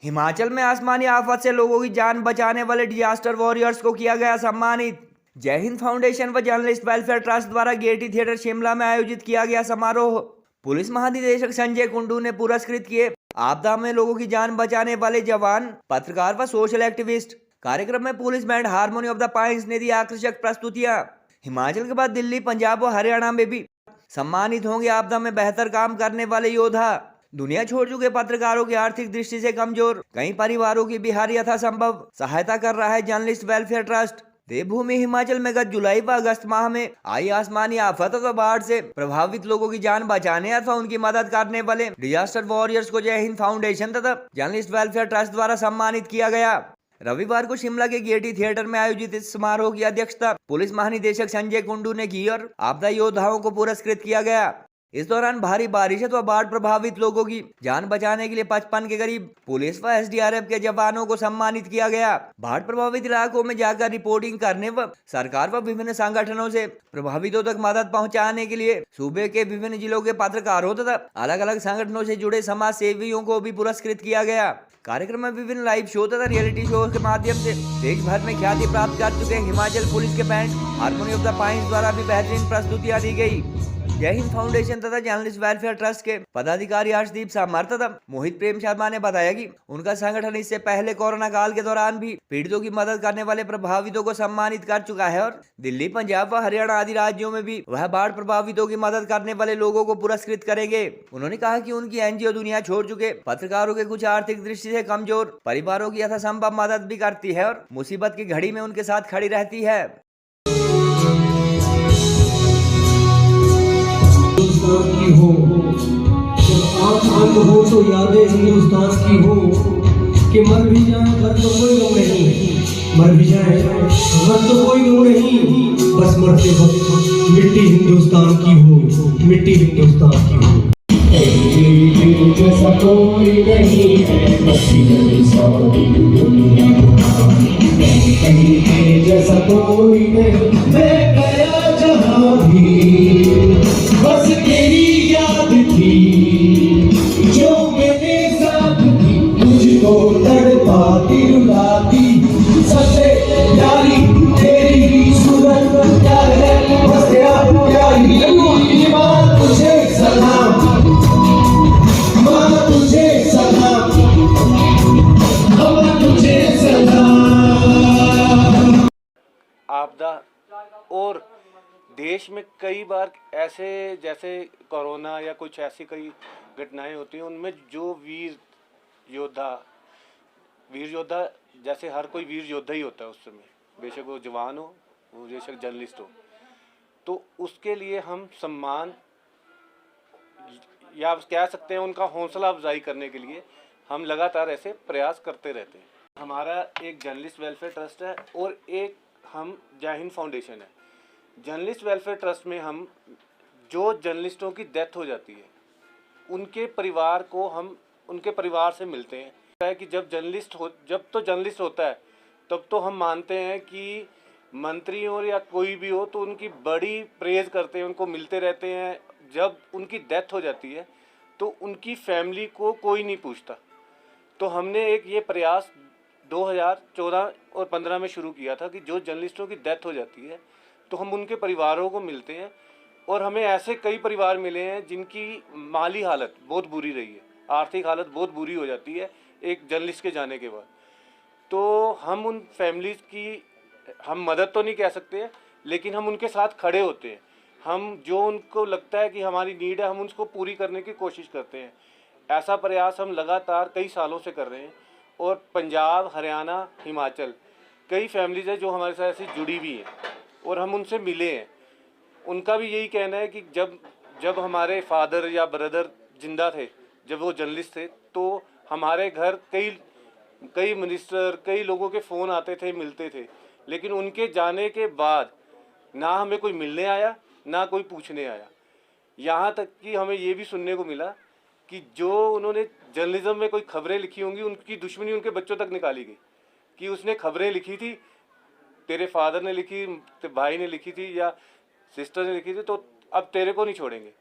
हिमाचल में आसमानी आफत से लोगों की जान बचाने वाले डिजास्टर वॉरियर्स को किया गया सम्मानित। जय हिंद फाउंडेशन व जर्नलिस्ट वेलफेयर ट्रस्ट द्वारा गेयटी थिएटर शिमला में आयोजित किया गया समारोह पुलिस महानिदेशक संजय कुंडू ने पुरस्कृत किए आपदा में लोगों की जान बचाने वाले जवान, पत्रकार व सोशल एक्टिविस्ट। कार्यक्रम में police band harmony of the pines ने दी आकर्षक प्रस्तुतियां। हिमाचल के बाद दिल्ली, पंजाब व हरियाणा में भी सम्मानित होंगे आपदा में बेहतर काम करने वाले योद्धा। दुनिया छोड़ चुके पत्रकारों की आर्थिक दृष्टि से कमजोर कई परिवारों की बिहार यथासंभव सहायता कर रहा है जर्नलिस्ट वेलफेयर ट्रस्ट। देवभूमि हिमाचल में गत जुलाई व अगस्त माह में आई आसमानी आफत व बाढ़ से प्रभावित लोगों की जान बचाने अथवा उनकी मदद करने वाले डिजास्टर वॉरियर्स को जय हिंद फाउंडेशन तथा जर्नलिस्ट वेलफेयर ट्रस्ट द्वारा सम्मानित किया गया। रविवार को शिमला के गेयटी थिएटर में आयोजित इस समारोह की अध्यक्षता पुलिस महानिदेशक संजय कुंडू ने की और आपदा योद्धाओं को पुरस्कृत किया गया। इस दौरान भारी बारिश व बाढ़ प्रभावित लोगों की जान बचाने के लिए 55 के करीब पुलिस व एसडीआरएफ के जवानों को सम्मानित किया गया। बाढ़ प्रभावित इलाकों में जाकर रिपोर्टिंग करने व सरकार व विभिन्न संगठनों से प्रभावितों तक मदद पहुंचाने के लिए सूबे के विभिन्न जिलों के पत्रकारों तथा अलग अलग संगठनों से जुड़े समाज सेवियों को भी पुरस्कृत किया गया। कार्यक्रम में विभिन्न लाइव शो तथा रियलिटी शो के माध्यम से देश भर में ख्याति प्राप्त कर चुके हिमाचल पुलिस के band harmony of the pines द्वारा भी बेहतरीन प्रस्तुतियां दी गई। जय हिंद फाउंडेशन तथा जर्नलिस्ट वेलफेयर ट्रस्ट के पदाधिकारी हर्षदीप सामर तथा मोहित प्रेम शर्मा ने बताया कि उनका संगठन इससे पहले कोरोना काल के दौरान भी पीड़ितों की मदद करने वाले प्रभावितों को सम्मानित कर चुका है और दिल्ली, पंजाब व हरियाणा आदि राज्यों में भी वह बाढ़ प्रभावितों की मदद करने वाले लोगों को पुरस्कृत करेंगे। उन्होंने कहा कि उनकी एनजीओ दुनिया छोड़ चुके पत्रकारों के कुछ आर्थिक दृष्टि से कमजोर परिवारों की यथासंभव मदद भी करती है और मुसीबत की घड़ी में उनके साथ खड़ी रहती है। हिंदुस्तान की हो जब आंख बंद हो तो यादें हिंदुस्तान की हो कि मर भी जाए घर तो कोई गम नहीं, मर भी जाए घर तो कोई गम नहीं, बस मरते वक्त मिट्टी हिंदुस्तान की हो, मिट्टी हिंदुस्तान की हो। जैसा कोई नहीं है जैसा कोई नहीं, मैं गया जहाँ भी बस तेरी याद थी जो मेरे साथ थी, मुझको तड़पाती रुलाती सबसे प्यारी तेरी सूरत प्यार है बस तेरा प्यारी माँ तुझे सलाम, माँ तुझे सलाम, माँ तुझे सलाम। आपदा और देश में कई बार ऐसे जैसे कोरोना या कुछ ऐसी कई घटनाएं होती हैं, उनमें जो वीर योद्धा जैसे हर कोई वीर योद्धा ही होता है उस समय, बेशक वो जवान हो, वो बेशक जर्नलिस्ट हो, तो उसके लिए हम सम्मान या कह सकते हैं उनका हौसला अफजाई करने के लिए हम लगातार ऐसे प्रयास करते रहते हैं। हमारा एक जर्नलिस्ट वेलफेयर ट्रस्ट है और एक हम जय हिंद फाउंडेशन है। जर्नलिस्ट वेलफेयर ट्रस्ट में हम जो जर्नलिस्टों की डेथ हो जाती है उनके परिवार को हम उनके परिवार से मिलते हैं कि जब जर्नलिस्ट होता है तब तो हम मानते हैं कि मंत्री हो या कोई भी हो तो उनकी बड़ी प्रेज करते हैं, उनको मिलते रहते हैं। जब उनकी डेथ हो जाती है तो उनकी फैमिली को कोई नहीं पूछता। तो हमने एक ये प्रयास 2014 और 15 में शुरू किया था कि जो जर्नलिस्टों की डेथ हो जाती है तो हम उनके परिवारों को मिलते हैं। और हमें ऐसे कई परिवार मिले हैं जिनकी माली हालत बहुत बुरी रही है, आर्थिक हालत बहुत बुरी हो जाती है एक जर्नलिस्ट के जाने के बाद। तो हम उन फैमिलीज़ की हम मदद तो नहीं कह सकते, लेकिन हम उनके साथ खड़े होते हैं। हम जो उनको लगता है कि हमारी नीड है हम उसको पूरी करने की कोशिश करते हैं। ऐसा प्रयास हम लगातार कई सालों से कर रहे हैं। और पंजाब, हरियाणा, हिमाचल कई फैमिलीज़ है जो हमारे साथ ऐसी जुड़ी हुई हैं और हम उनसे मिले हैं। उनका भी यही कहना है कि जब हमारे फादर या ब्रदर जिंदा थे, जब वो जर्नलिस्ट थे, तो हमारे घर कई मिनिस्टर, कई लोगों के फ़ोन आते थे, मिलते थे, लेकिन उनके जाने के बाद ना हमें कोई मिलने आया ना कोई पूछने आया। यहाँ तक कि हमें ये भी सुनने को मिला कि जो उन्होंने जर्नलिज्म में कोई खबरें लिखी होंगी उनकी दुश्मनी उनके बच्चों तक निकाली गई कि उसने खबरें लिखी थी, तेरे फादर ने लिखी, तेरे भाई ने लिखी थी या सिस्टर ने लिखी थी, तो अब तेरे को नहीं छोड़ेंगे।